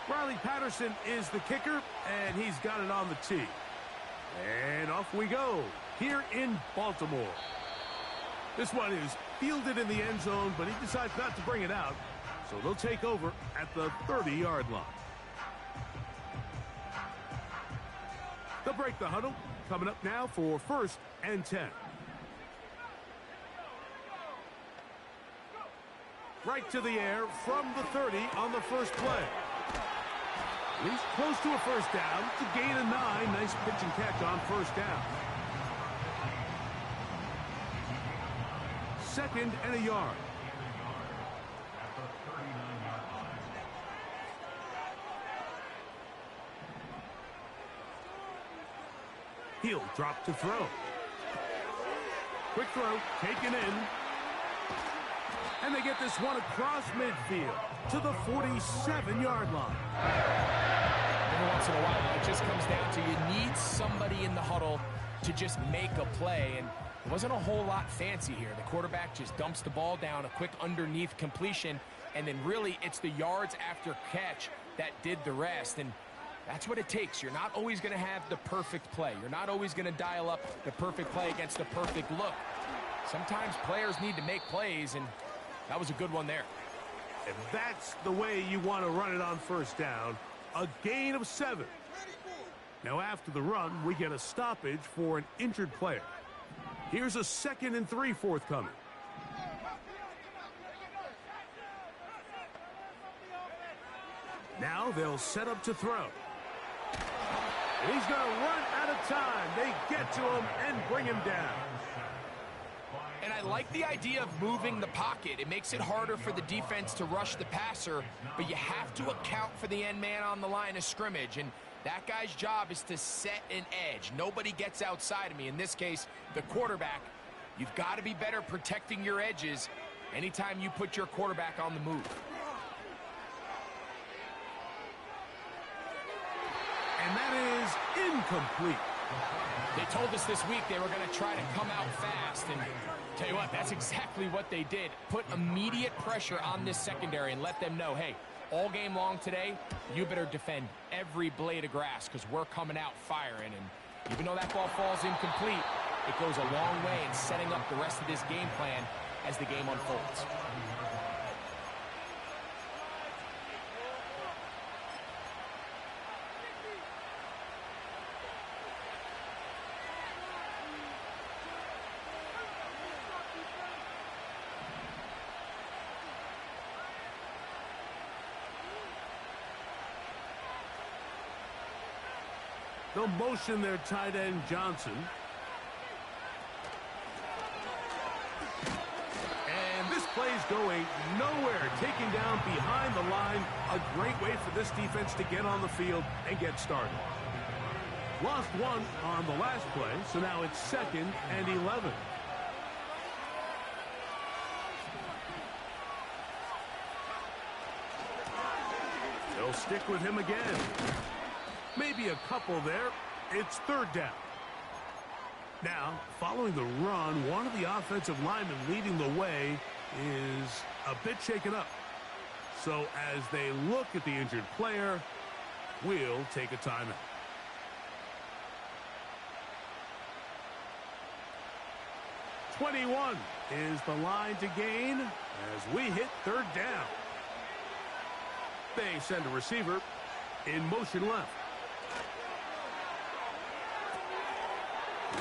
Riley Patterson is the kicker, and he's got it on the tee. And off we go here in Baltimore. This one is fielded in the end zone, but he decides not to bring it out. So they'll take over at the 30-yard line. They'll break the huddle. Coming up now for 1st and 10. Right to the air from the 30 on the first play. He's close to a first down. It's a gain of 9. Nice pitch and catch on first down. 2nd and a yard. He'll drop to throw. Quick throw, taken in. And they get this one across midfield to the 47-yard line. Every once in a while, it just comes down to you need somebody in the huddle to just make a play. And it wasn't a whole lot fancy here. The quarterback just dumps the ball down, a quick underneath completion, and then really it's the yards after catch that did the rest. And that's what it takes. You're not always going to have the perfect play. You're not always going to dial up the perfect play against a perfect look. Sometimes players need to make plays, and that was a good one there. And that's the way you want to run it on first down. A gain of 7. Now after the run, we get a stoppage for an injured player. Here's a 2nd and 3 forthcoming. Now they'll set up to throw. And he's going to run out of time. They get to him and bring him down. And I like the idea of moving the pocket. It makes it harder for the defense to rush the passer, but you have to account for the end man on the line of scrimmage. And that guy's job is to set an edge. Nobody gets outside of me. In this case, the quarterback. You've got to be better protecting your edges anytime you put your quarterback on the move. And that is incomplete. They told us this week they were going to try to come out fast, and tell you what, that's exactly what they did. Put immediate pressure on this secondary and let them know, hey, all game long today, you better defend every blade of grass because we're coming out firing. And even though that ball falls incomplete, it goes a long way in setting up the rest of this game plan as the game unfolds. They'll motion their tight end, Johnson. And this play's going nowhere. Taken down behind the line. A great way for this defense to get on the field and get started. Lost 1 on the last play, so now it's 2nd and 11. They'll stick with him again. Maybe a couple there. It's 3rd down. Now, following the run, one of the offensive linemen leading the way is a bit shaken up. So as they look at the injured player, we'll take a timeout. "21 is the line to gain as we hit 3rd down. They send a receiver in motion left.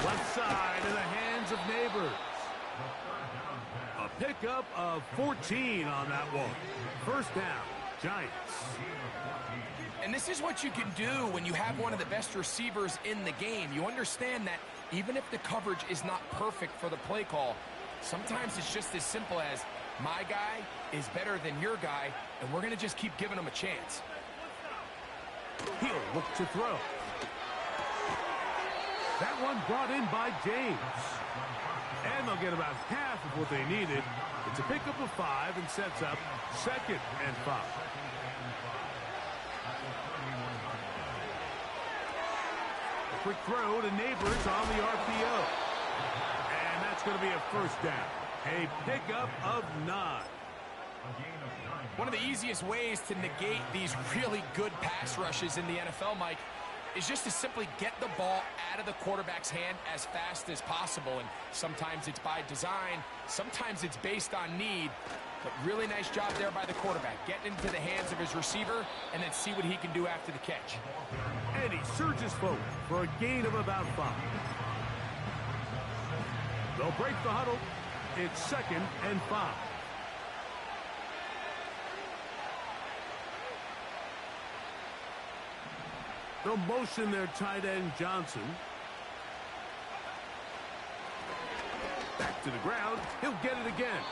Left side in the hands of Neighbors. A pickup of 14 on that one. 1st down, Giants. And this is what you can do when you have one of the best receivers in the game. You understand that even if the coverage is not perfect for the play call, sometimes it's just as simple as my guy is better than your guy, and we're going to just keep giving him a chance. He'll look to throw. That one brought in by James. And they'll get about half of what they needed. It's a pickup of 5 and sets up 2nd and 5. A quick throw to Neighbors on the RPO. And that's going to be a 1st down. A pickup of 9. One of the easiest ways to negate these really good pass rushes in the NFL, Mike, is just to simply get the ball out of the quarterback's hand as fast as possible. And sometimes it's by design, sometimes it's based on need. But really nice job there by the quarterback, getting into the hands of his receiver and then see what he can do after the catch. And he surges forward for a gain of about 5. They'll break the huddle. It's 2nd and 5. They'll motion their tight end, Johnson. Back to the ground. He'll get it again.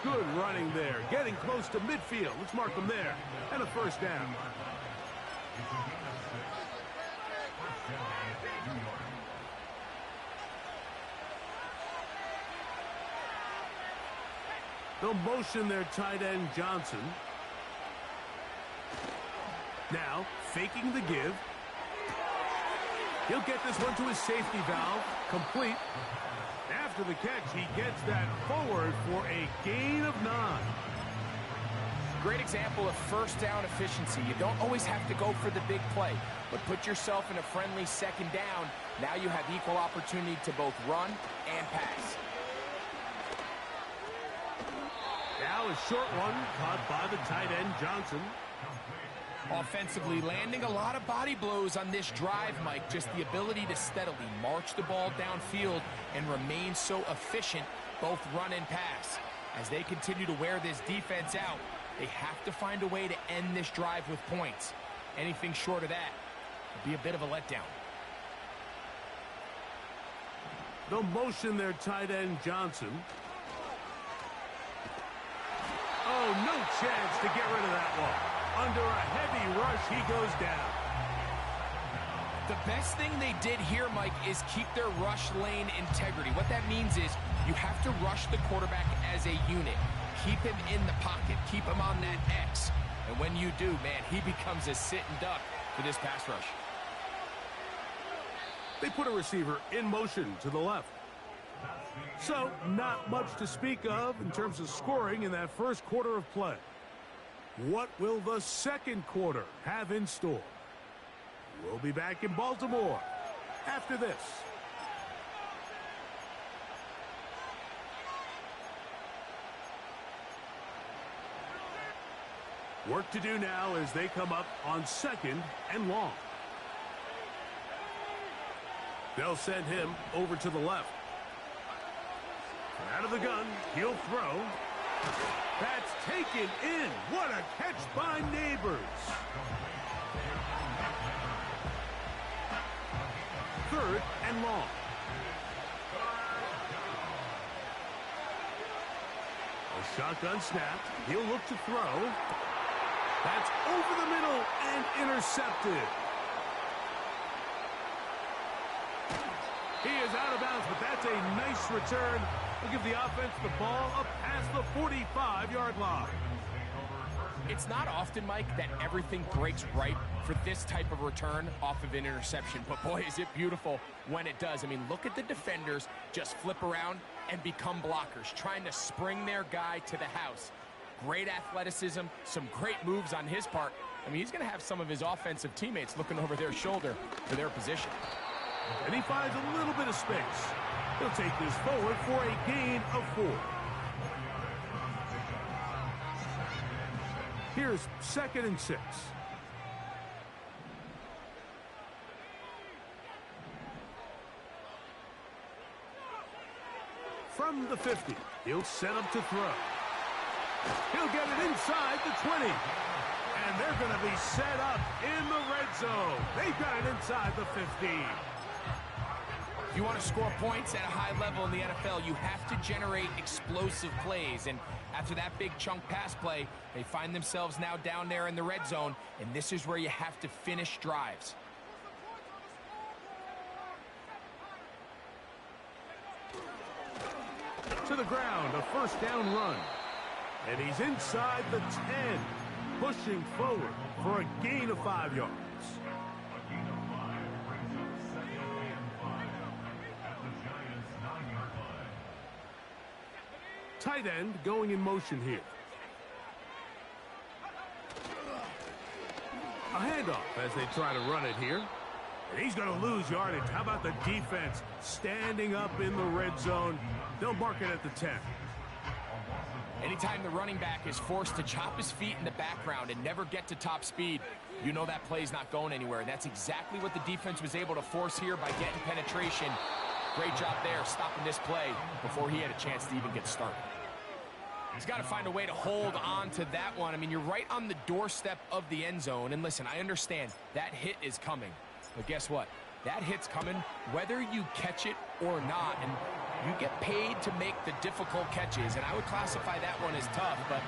Good running there. Getting close to midfield. Let's mark him there. And a first down. They'll motion their tight end, Johnson. Now, faking the give. He'll get this one to his safety valve. Complete. After the catch, he gets that forward for a gain of 9. Great example of first down efficiency. You don't always have to go for the big play, but put yourself in a friendly 2nd down. Now you have equal opportunity to both run and pass. Now a short one caught by the tight end, Johnson. Offensively, landing a lot of body blows on this drive, Mike. Just the ability to steadily march the ball downfield and remain so efficient, both run and pass. As they continue to wear this defense out, they have to find a way to end this drive with points. Anything short of that would be a bit of a letdown. They'll motion their tight end, Johnson. Oh, no chance to get rid of that one. Under a heavy rush, he goes down. The best thing they did here, Mike, is keep their rush lane integrity. What that means is you have to rush the quarterback as a unit. Keep him in the pocket. Keep him on that X. And when you do, man, he becomes a sitting duck for this pass rush. They put a receiver in motion to the left. So, not much to speak of in terms of scoring in that first quarter of play. What will the second quarter have in store? We'll be back in Baltimore after this. Work to do now as they come up on 2nd and long. They'll send him over to the left. Out of the gun, he'll throw. That's taken in. What a catch by Neighbors. 3rd and long. A shotgun snap. He'll look to throw. That's over the middle and intercepted. He is out of bounds, but that's a nice return. We'll give the offense the ball up past the 45-yard line. It's not often, Mike, that everything breaks right for this type of return off of an interception. But, boy, is it beautiful when it does. I mean, look at the defenders just flip around and become blockers, trying to spring their guy to the house. Great athleticism, some great moves on his part. I mean, he's going to have some of his offensive teammates looking over their shoulder for their position. And he finds a little bit of space. He'll take this forward for a gain of 4. Here's 2nd and 6. From the 50, he'll set up to throw. He'll get it inside the 20. And they're going to be set up in the red zone. They've got it inside the 15. If you want to score points at a high level in the NFL, you have to generate explosive plays. And after that big chunk pass play, they find themselves now down there in the red zone, and this is where you have to finish drives. To the ground, a first down run. And he's inside the 10, pushing forward for a gain of 5 yards. Tight end going in motion here. A handoff as they try to run it here. And he's going to lose yardage. How about the defense standing up in the red zone? They'll mark it at the 10. Anytime the running back is forced to chop his feet in the background and never get to top speed, you know that play's not going anywhere. And that's exactly what the defense was able to force here by getting penetration. Great job there, stopping this play before he had a chance to even get started. He's got to find a way to hold on to that one. I mean, you're right on the doorstep of the end zone. And listen, I understand that hit is coming. But guess what? That hit's coming whether you catch it or not. And you get paid to make the difficult catches. And I would classify that one as tough, but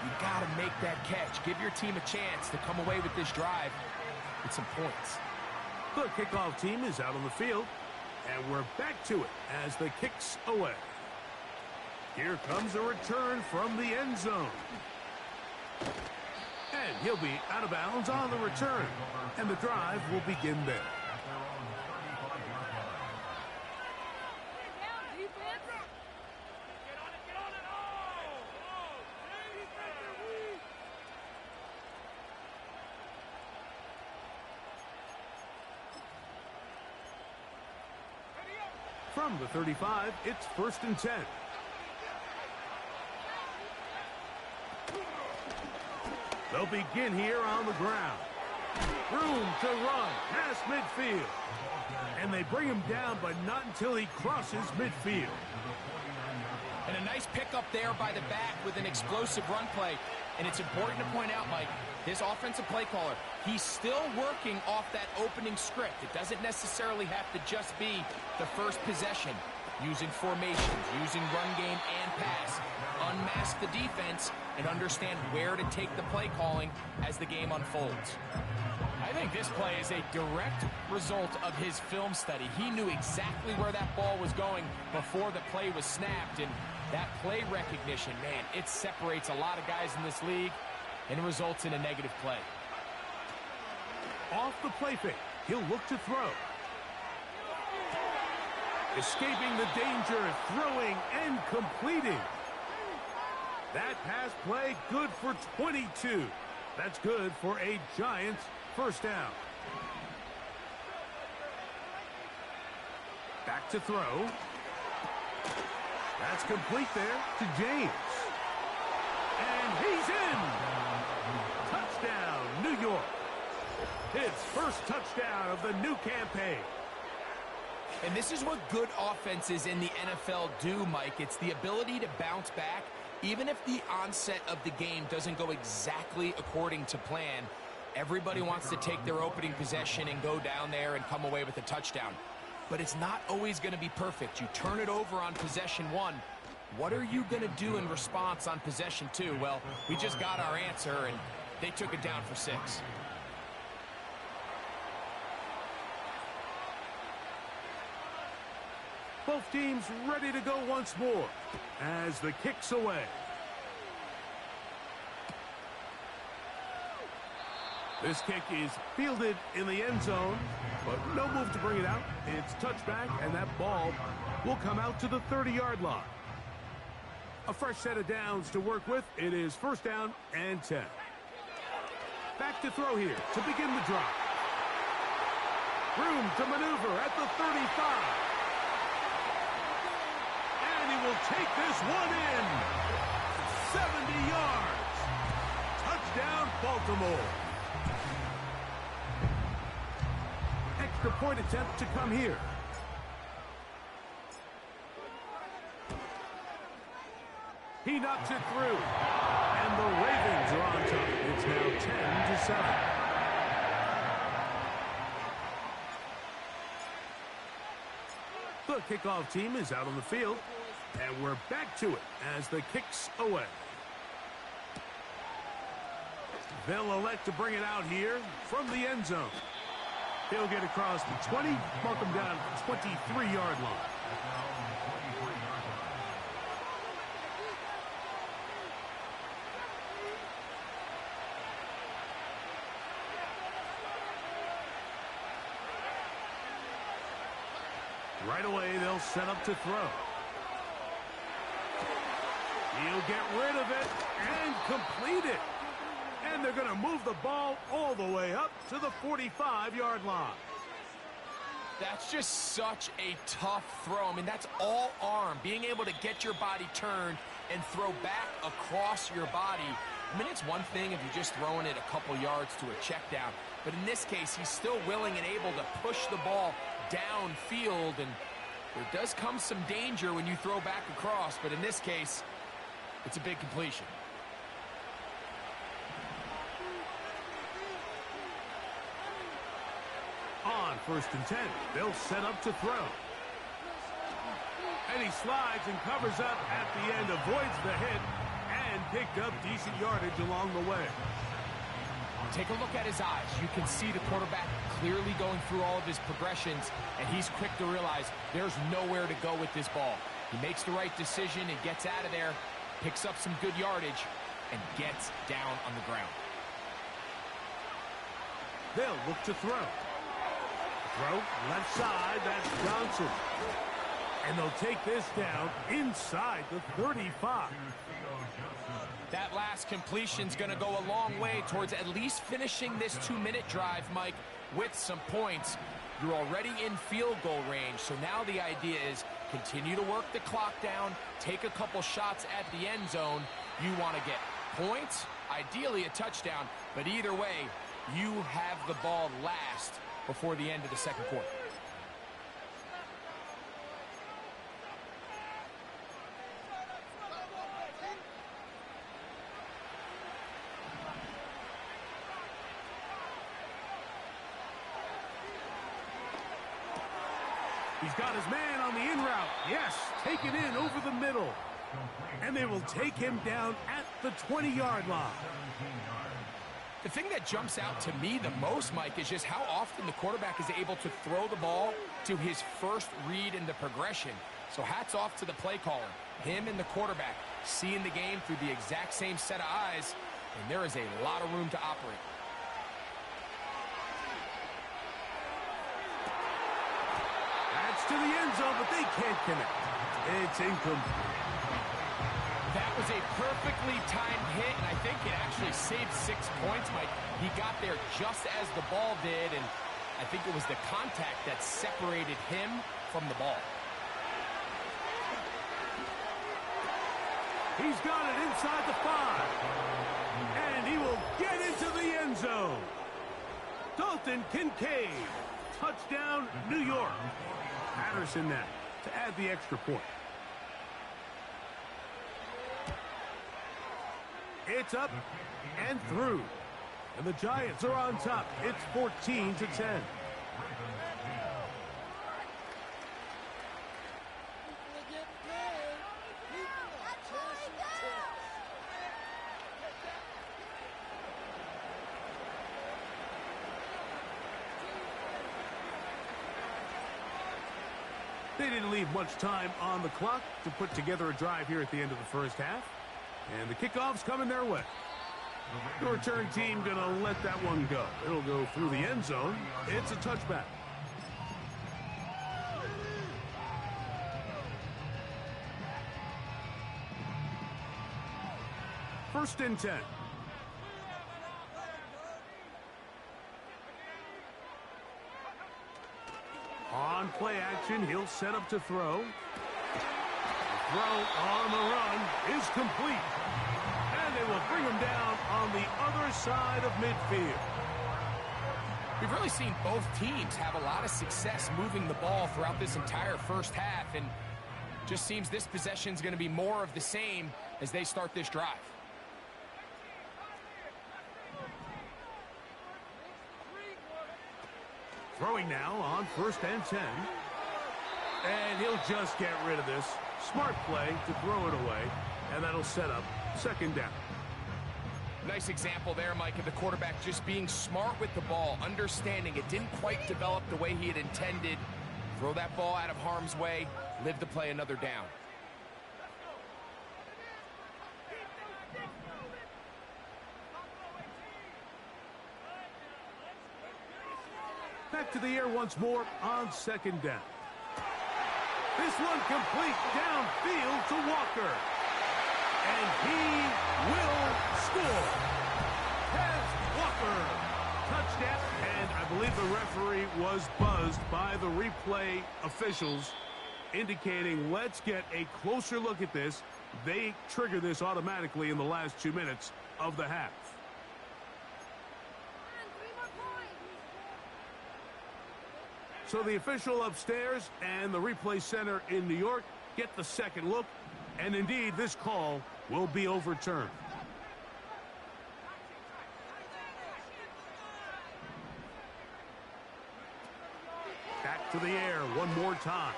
you got to make that catch. Give your team a chance to come away with this drive with some points. The kickoff team is out on the field, and we're back to it as the kick's away. Here comes a return from the end zone. And he'll be out of bounds on the return, and the drive will begin there. From the 35, it's 1st and 10. They'll begin here on the ground. Room to run past midfield. And they bring him down, but not until he crosses midfield. And a nice pickup there by the back with an explosive run play. And it's important to point out, Mike, this offensive play caller, he's still working off that opening script. It doesn't necessarily have to just be the first possession. Using formations, using run game and pass. Unmask the defense and understand where to take the play calling as the game unfolds. I think this play is a direct result of his film study. He knew exactly where that ball was going before the play was snapped, and that play recognition, man, it separates a lot of guys in this league, and it results in a negative play. Off the play fake, he'll look to throw. Escaping the danger, throwing and completing. That pass play good for 22. That's good for a Giants first down. Back to throw. That's complete there to James. And he's in. Touchdown, New York. His first touchdown of the new campaign. And this is what good offenses in the NFL do, Mike. It's the ability to bounce back, even if the onset of the game doesn't go exactly according to plan. Everybody wants to take their opening possession and go down there and come away with a touchdown. But it's not always going to be perfect. You turn it over on possession 1. What are you going to do in response on possession 2? Well, we just got our answer, and they took it down for 6. Both teams ready to go once more as the kick's away. This kick is fielded in the end zone, but no move to bring it out. It's touchback, and that ball will come out to the 30-yard line. A fresh set of downs to work with. It is first down and 10. Back to throw here to begin the drive. Room to maneuver at the 35. And he will take this one in. 70 yards. Touchdown, Baltimore. Extra point attempt to come here. He knocks it through. And the Ravens are on top. It's now 10-7. The kickoff team is out on the field. And we're back to it as the kick's away. They'll elect to bring it out here from the end zone. He'll get across the 20, mark him down at the 23-yard line. Right away, they'll set up to throw. He'll get rid of it and complete it. And they're They're going to move the ball all the way up to the 45-yard line. That's just such a tough throw. I mean, that's all arm, being able to get your body turned and throw back across your body. I mean, it's one thing if you're just throwing it a couple yards to a check down, but in this case, he's still willing and able to push the ball downfield, and there does come some danger when you throw back across, but in this case, it's a big completion. On 1st and 10, they'll set up to throw. And he slides and covers up at the end, avoids the hit, and picked up decent yardage along the way. Take a look at his eyes. You can see the quarterback clearly going through all of his progressions, and he's quick to realize there's nowhere to go with this ball. He makes the right decision and gets out of there, picks up some good yardage, and gets down on the ground. They'll look to throw. Throw, left side, that's Johnson. And they'll take this down inside the 35. That last completion's going to go a long way towards at least finishing this 2-minute drive, Mike, with some points. You're already in field goal range, so now the idea is continue to work the clock down, take a couple shots at the end zone. You want to get points, ideally a touchdown, but either way, you have the ball last before the end of the second quarter. He's got his man on the in route. Yes, take it in over the middle. And they will take him down at the 20-yard line. The thing that jumps out to me the most, Mike, is just how often the quarterback is able to throw the ball to his first read in the progression. So hats off to the play caller. Him and the quarterback seeing the game through the exact same set of eyes, and there is a lot of room to operate. That's to the end zone, but they can't connect. It's incomplete. That was a perfectly timed hit, and I think it actually saved 6 points, Mike. He got there just as the ball did, and I think it was the contact that separated him from the ball. He's got it inside the 5. And he will get into the end zone. Dalton Kincaid. Touchdown, New York. Patterson now to add the extra point. It's up and through. And the Giants are on top. It's 14-10. They didn't leave much time on the clock to put together a drive here at the end of the first half. And the kickoff's coming their way. The return team going to let that one go. It'll go through the end zone. It's a touchback. First and 10. On play action, he'll set up to throw. The throw on the run is complete. And they will bring him down on the other side of midfield. We've really seen both teams have a lot of success moving the ball throughout this entire first half, and just seems this possession is going to be more of the same as they start this drive. Throwing now on first and 10. And he'll just get rid of this. Smart play to throw it away. And that'll set up second down. Nice example there, Mike, of the quarterback just being smart with the ball, understanding it didn't quite develop the way he had intended. Throw that ball out of harm's way, live to play another down. Back to the air once more on second down. This one complete downfield to Walker. And he will score. Has was buzzed by the replay officials, indicating let's get a closer look at this. They trigger this automatically in the last 2 minutes of the half. So the official upstairs and the replay center in New York get the second look, and indeed this call will be overturned. Back to the air one more time.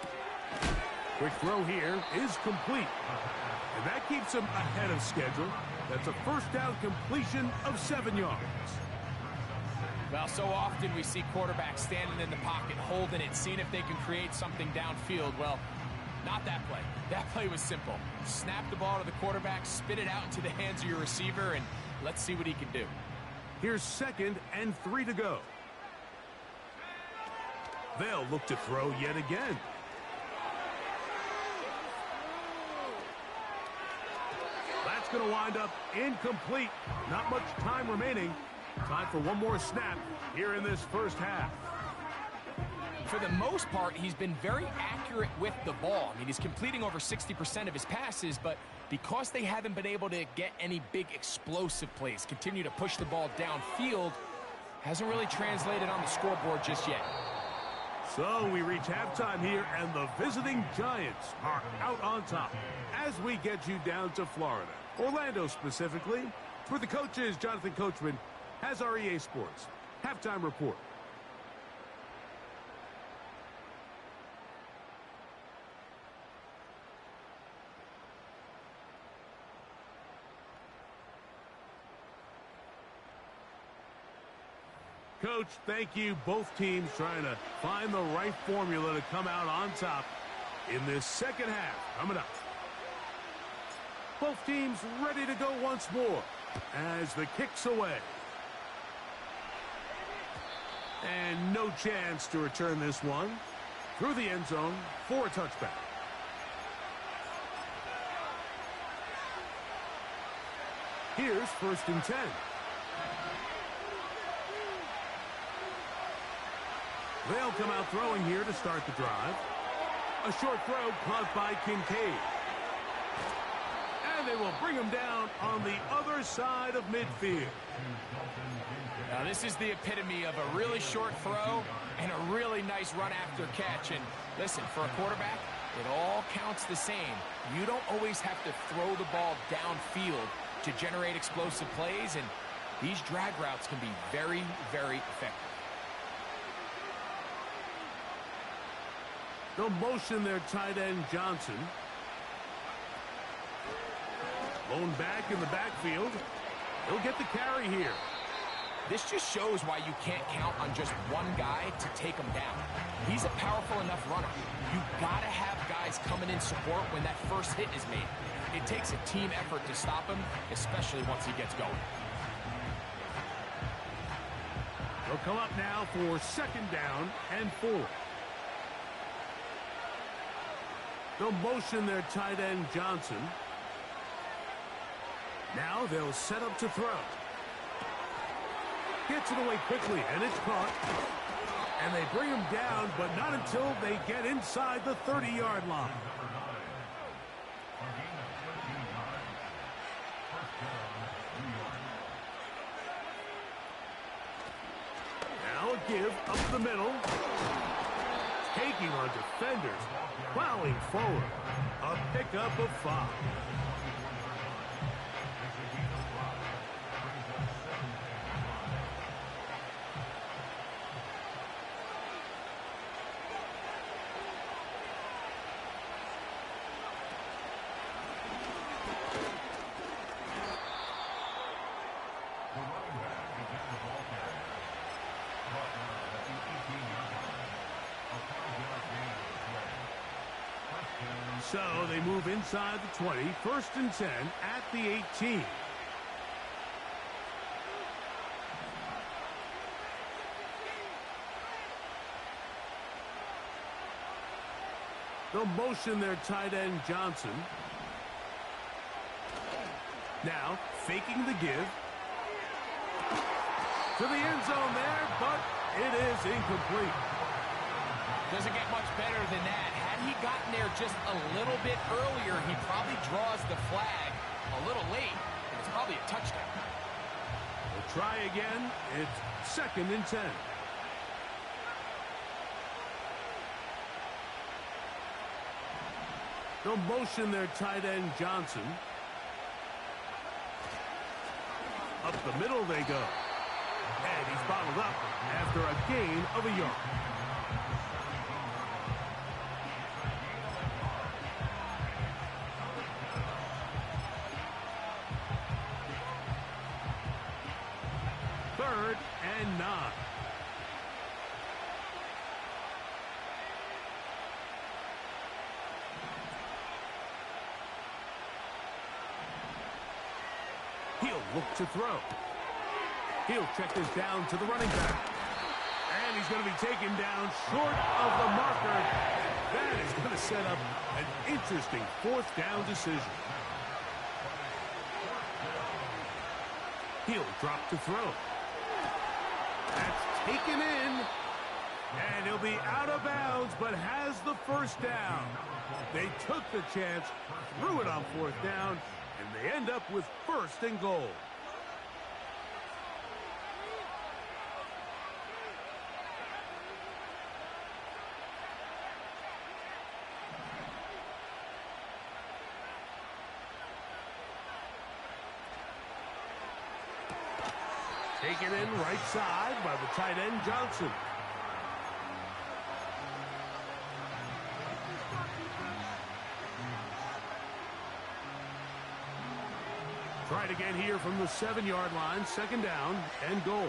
Quick throw here is complete. And that keeps him ahead of schedule. That's a first down completion of 7 yards. Well, so often we see quarterbacks standing in the pocket, holding it, seeing if they can create something downfield. Well, not that play. That play was simple. Snap the ball to the quarterback, spit it out into the hands of your receiver, and let's see what he can do. Here's 2nd and 3 to go. They'll look to throw yet again. That's going to wind up incomplete. Not much time remaining. Time for one more snap here in this first half. For the most part, he's been very accurate with the ball. I mean, he's completing over 60% of his passes, but because they haven't been able to get any big explosive plays, continue to push the ball downfield, hasn't really translated on the scoreboard just yet. So we reach halftime here, and the visiting Giants are out on top as we get you down to Florida. Orlando specifically. For the coaches, Jonathan Coachman has our EA Sports halftime report. Coach, thank you. Both teams trying to find the right formula to come out on top in this second half coming up. Both teams ready to go once more as the kick's away. And no chance to return this one through the end zone for a touchback. Here's 1st and 10. They'll come out throwing here to start the drive. A short throw caught by Kincaid. And they will bring him down on the other side of midfield. Now this is the epitome of a really short throw and a really nice run after catch. And listen, for a quarterback, it all counts the same. You don't always have to throw the ball downfield to generate explosive plays, and these drag routes can be very, very effective. They'll motion their tight end Johnson. Lone back in the backfield. He'll get the carry here. This just shows why you can't count on just one guy to take him down. He's a powerful enough runner. You gotta have guys coming in support when that first hit is made. It takes a team effort to stop him, especially once he gets going. They'll come up now for 2nd down and 4. They'll motion their tight end Johnson. Now they'll set up to throw. Gets it away quickly, and it's caught. And they bring him down, but not until they get inside the 30-yard line. Now a give up the middle. Taking on defenders, plowing forward. A pickup of 5. So they move inside the 20, 1st and 10 at the 18. They'll motion their tight end Johnson. Now faking the give. To the end zone there, but It is incomplete. Doesn't get much better than that. Had he gotten there just a little bit earlier, he probably draws the flag a little late, and it's probably a touchdown. We'll try again. It's 2nd and 10. They'll motion their tight end, Johnson. Up the middle they go. And he's bottled up after a gain of a yard. Third and 9. He'll look to throw. He'll check this down to the running back. And he's going to be taken down short of the marker. That is going to set up an interesting 4th down decision. He'll drop to throw. That's taken in. And he'll be out of bounds, but has the 1st down. They took the chance, threw it on 4th down, and they end up with 1st and goal. Taken in right side by the tight end, Johnson. Try it again here from the 7-yard line, 2nd down and goal.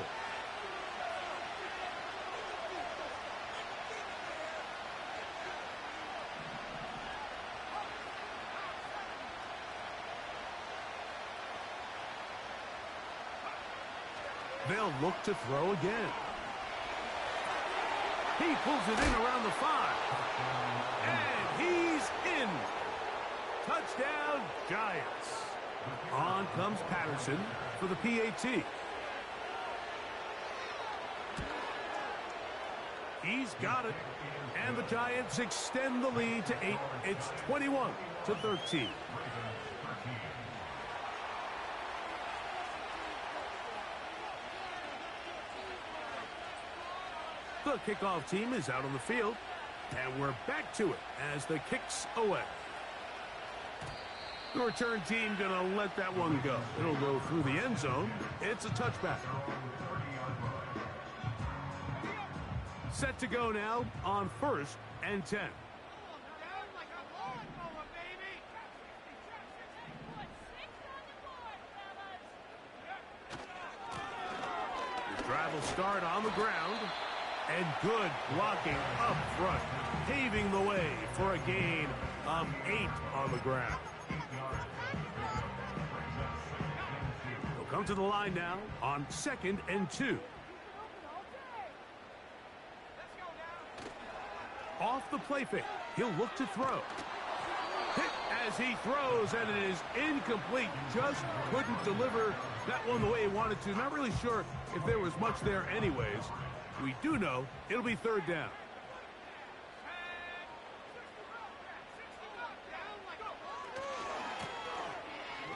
They'll look to throw again. He pulls it in around the 5. And he's in. Touchdown, Giants. On comes Patterson for the PAT. He's got it. And the Giants extend the lead to 8. It's 21-13. The kickoff team is out on the field, and we're back to it as the kick's away. The return team going to let that one go. It'll go through the end zone. It's a touchback. Set to go now on 1st and 10. The drive will start on the ground. And good blocking up front, paving the way for a gain of 8 on the ground. They'll come to the line now on 2nd and 2. Off the play fake, he'll look to throw. Hit as he throws, and it is incomplete. Just couldn't deliver that one the way he wanted to. Not really sure if there was much there anyways. We do know it'll be 3rd down.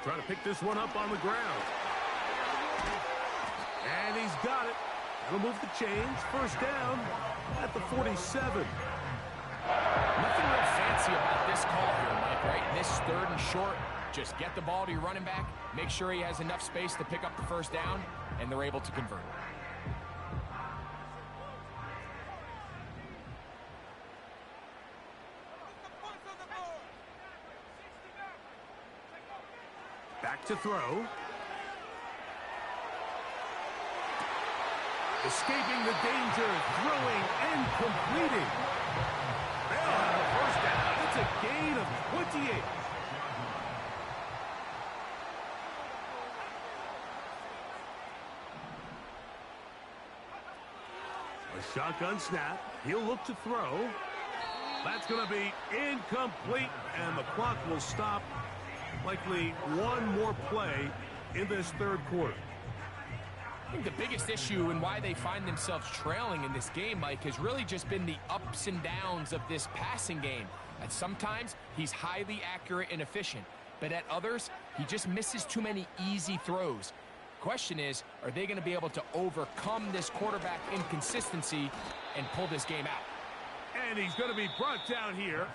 Trying to pick this one up on the ground. And he's got it. That'll move the chains. 1st down at the 47. Nothing real fancy about this call here, Mike, right? In this 3rd and short, just get the ball to your running back, make sure he has enough space to pick up the 1st down, and they're able to convert. Back to throw. Escaping the danger, throwing and completing. They'll have the 1st down. It's a gain of 28. A shotgun snap. He'll look to throw. That's going to be incomplete, and the clock will stop. Likely one more play in this 3rd quarter. I think the biggest issue and why they find themselves trailing in this game, Mike, has really just been the ups and downs of this passing game. And sometimes he's highly accurate and efficient, but at others, he just misses too many easy throws. Question is, are they going to be able to overcome this quarterback inconsistency and pull this game out? And he's going to be brought down here.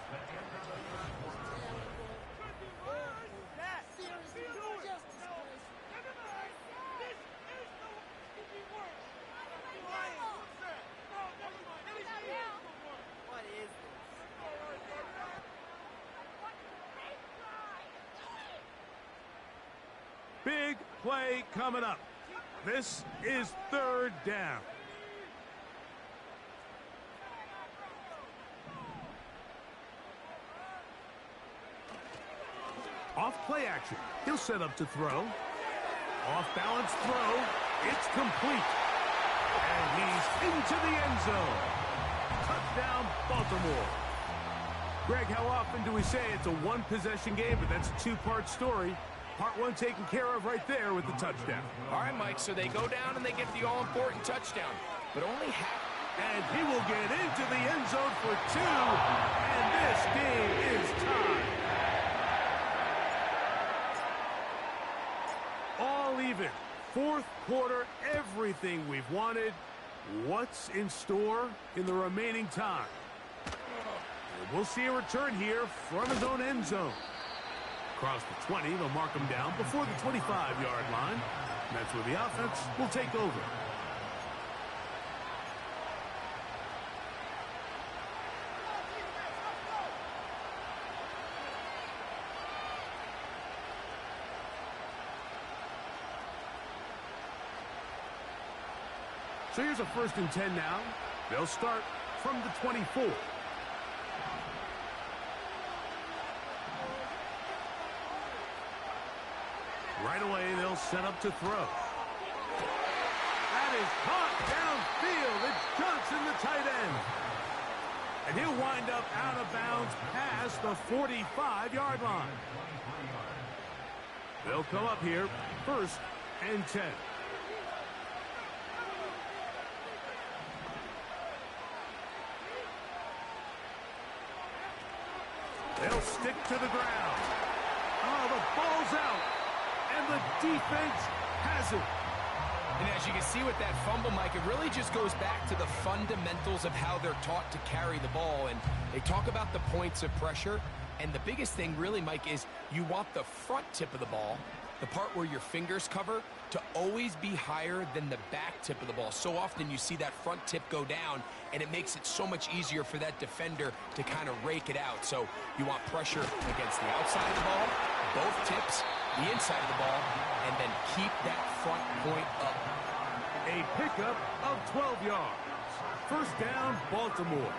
Big play coming up. This is third down. Off play action. He'll set up to throw. Off balance throw. It's complete. And he's into the end zone. Touchdown, Baltimore. Greg, how often do we say it's a one-possession game, but that's a two-part story? Part one taken care of right there with the touchdown. All right, Mike, so they go down and they get the all-important touchdown, but only half. And he will get into the end zone for two, and this game is tied. All even. Fourth quarter, everything we've wanted. What's in store in the remaining time? We'll see a return here from his own end zone. Across the 20, they'll mark him down before the 25-yard line. And that's where the offense will take over. So here's a 1st and 10 now. They'll start from the 24. Right away, they'll set up to throw. That is caught downfield. It's Johnson, the tight end. And he'll wind up out of bounds past the 45-yard line. They'll come up here, 1st and 10. They'll stick to the ground. Oh, the ball's out. And the defense has it. And as you can see with that fumble, Mike, it really just goes back to the fundamentals of how they're taught to carry the ball. And they talk about the points of pressure. And the biggest thing really, Mike, is you want the front tip of the ball, the part where your fingers cover, to always be higher than the back tip of the ball. So often you see that front tip go down, and it makes it so much easier for that defender to kind of rake it out. So you want pressure against the outside of the ball, both tips, the inside of the ball, and then keep that front point up. A pickup of 12 yards. 1st down, Baltimore.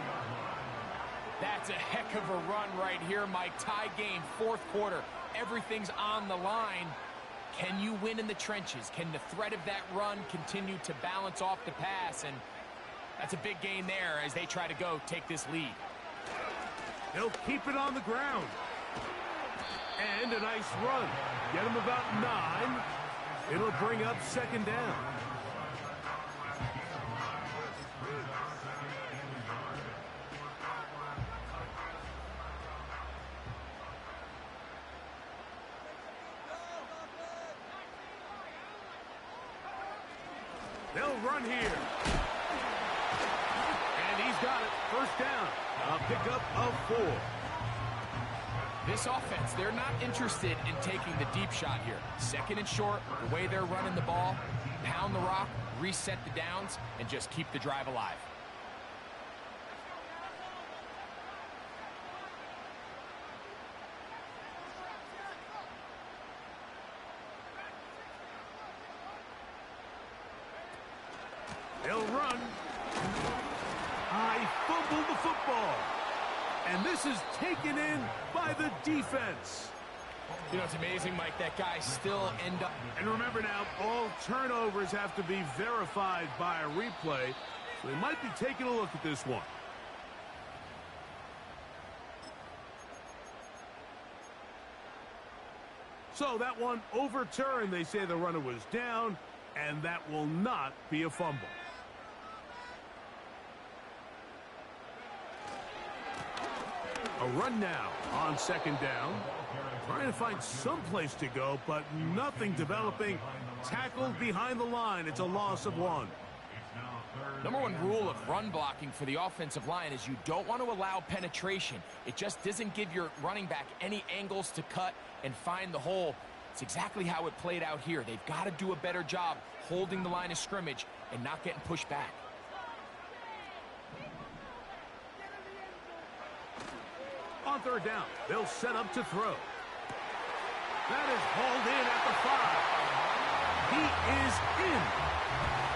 That's a heck of a run right here, Mike. Tie game, 4th quarter. Everything's on the line. Can you win in the trenches? Can the threat of that run continue to balance off the pass? And that's a big gain there as they try to go take this lead. They'll keep it on the ground. And a nice run. Get him about 9. It'll bring up 2nd down. They'll run here. And he's got it. 1st down. A pickup of 4. This offense, they're not interested in taking the deep shot here. 2nd and short, the way they're running the ball, pound the rock, reset the downs, and just keep the drive alive. They'll run. I fumbled the football. And this is taken in by the defense. You know, it's amazing, Mike, that guy still end up. And remember now, all turnovers have to be verified by a replay. So they might be taking a look at this one. So that one overturned. They say the runner was down. and that will not be a fumble. A run now on second down. Trying to find some place to go, but nothing developing. Tackled behind the line. It's a loss of 1. Number one rule of run blocking for the offensive line is you don't want to allow penetration. It just doesn't give your running back any angles to cut and find the hole. It's exactly how it played out here. They've got to do a better job holding the line of scrimmage and not getting pushed back. On third down, they'll set up to throw. That is hauled in at the 5. He is in.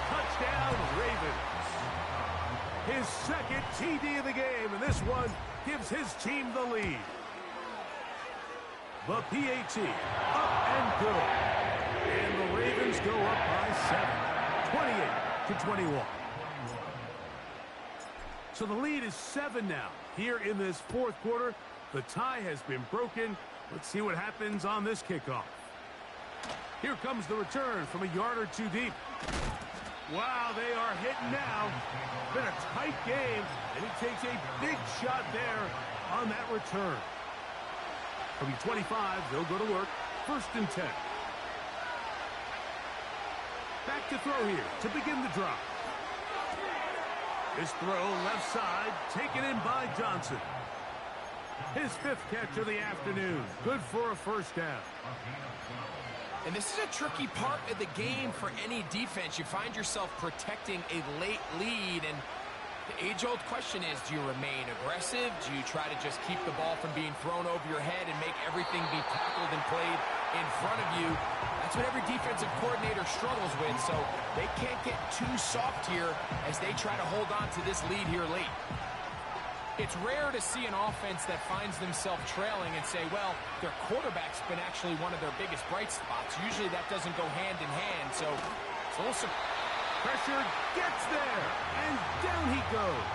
Touchdown, Ravens. His second TD of the game, and this one gives his team the lead. The PAT, up and good. And the Ravens go up by 7, 28-21. So the lead is 7 now. Here in this fourth quarter, the tie has been broken. Let's see what happens on this kickoff. Here comes the return from a yard or 2 deep. Wow, they are hitting now. Been a tight game, and he takes a big shot there on that return. From the 25, they'll go to work. 1st and 10. Back to throw here to begin the drive. His throw left side, taken in by Johnson. His 5th catch of the afternoon. Good for a 1st down. And this is a tricky part of the game for any defense. You find yourself protecting a late lead, and the age-old question is, do you remain aggressive? Do you try to just keep the ball from being thrown over your head and make everything be tackled and played in front of you? That's what every defensive coordinator struggles with, so they can't get too soft here as they try to hold on to this lead here late. It's rare to see an offense that finds themselves trailing and say, well, their quarterback's been actually one of their biggest bright spots. Usually that doesn't go hand in hand, so it's also pressure gets there, and down he goes.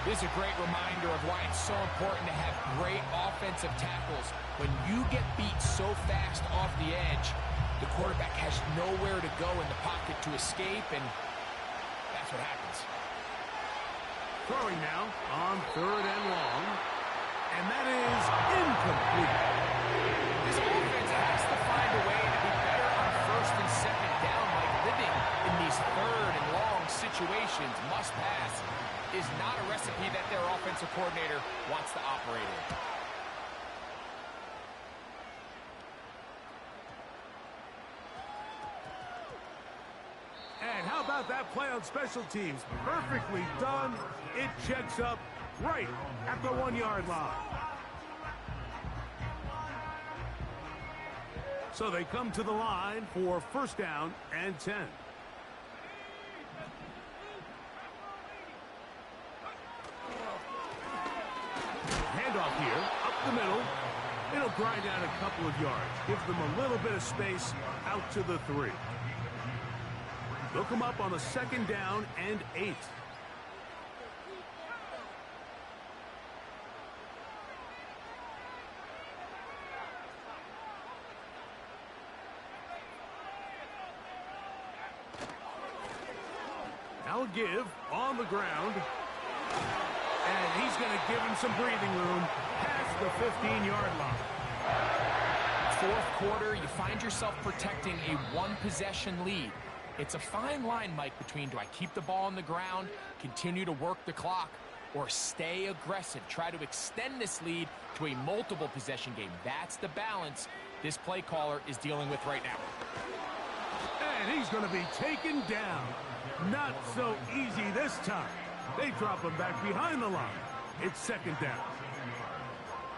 This is a great reminder of why it's so important to have great offensive tackles. When you get beat so fast off the edge, the quarterback has nowhere to go in the pocket to escape, and that's what happens. Throwing now on 3rd and long, and that is incomplete. This offense has to find a way to be better on 1st and 2nd down, like living in these 3rd and long situations. Must pass is not a recipe that their offensive coordinator wants to operate in. And how about that play on special teams? Perfectly done. It checks up right at the 1-yard line. So they come to the line for 1st down and 10. Handoff here, up the middle. It'll grind out a couple of yards. Gives them a little bit of space out to the 3. They'll come up on a 2nd down and 8. Now give on the ground. And he's going to give him some breathing room past the 15-yard line. Fourth quarter, you find yourself protecting a 1-possession lead. It's a fine line, Mike, between do I keep the ball on the ground, continue to work the clock, or stay aggressive, try to extend this lead to a multiple possession game. That's the balance this play caller is dealing with right now. And he's going to be taken down. Not so easy this time. They drop him back behind the line. It's 2nd down.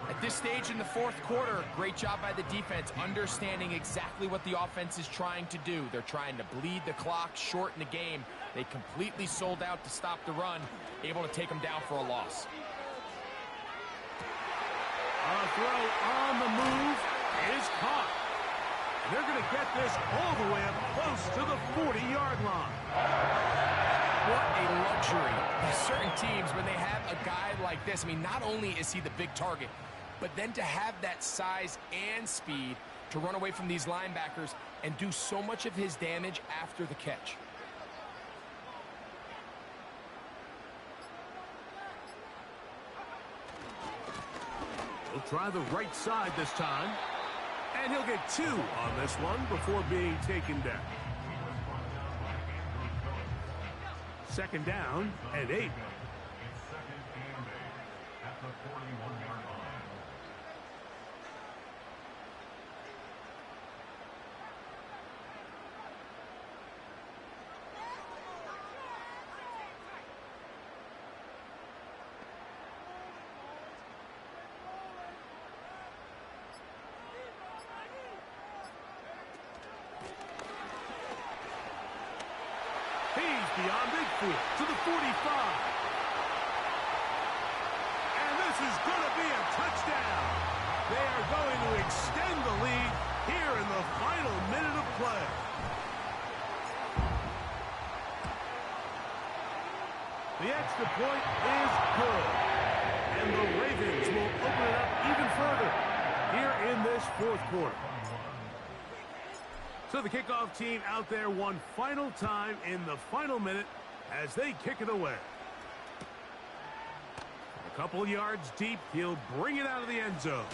At this stage in the fourth quarter, great job by the defense, understanding exactly what the offense is trying to do. They're trying to bleed the clock, shorten the game. They completely sold out to stop the run, able to take them down for a loss. A throw on the move is caught. They're going to get this all the way up close to the 40-yard line. What a luxury. Certain teams, when they have a guy like this, I mean, not only is he the big target, but then to have that size and speed to run away from these linebackers, and do so much of his damage after the catch. He'll try the right side this time. And he'll get 2 on this one before being taken down. 2nd down and 8. Beyond midfield to the 45. And this is going to be a touchdown. They are going to extend the lead here in the final minute of play. The extra point is good. And the Ravens will open it up even further here in this 4th quarter. So the kickoff team out there one final time in the final minute as they kick it away. A couple yards deep, he'll bring it out of the end zone.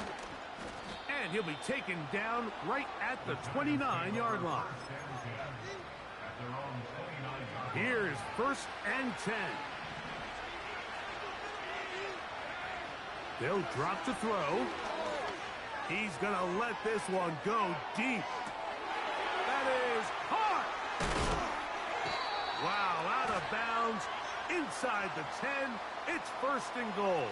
And he'll be taken down right at the 29-yard line. Here's 1st and 10. They'll drop to throw. He's going to let this one go deep. Is hard. Wow, out of bounds, inside the 10. It's 1st and goal.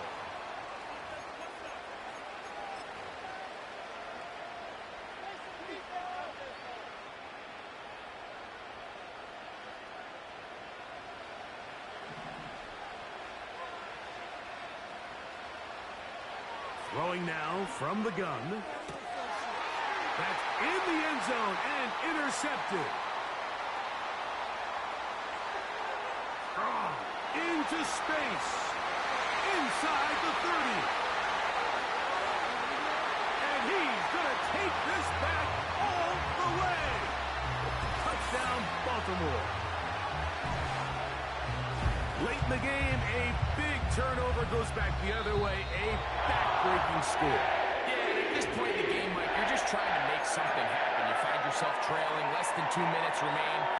Throwing now from the gun. That's in the end zone and intercepted. Into space. Inside the 30. And he's going to take this back all the way. Touchdown, Baltimore. Late in the game, a big turnover goes back the other way. A back-breaking score. At this point in the game, Mike, you're just trying to make something happen. You find yourself trailing, less than 2 minutes remain.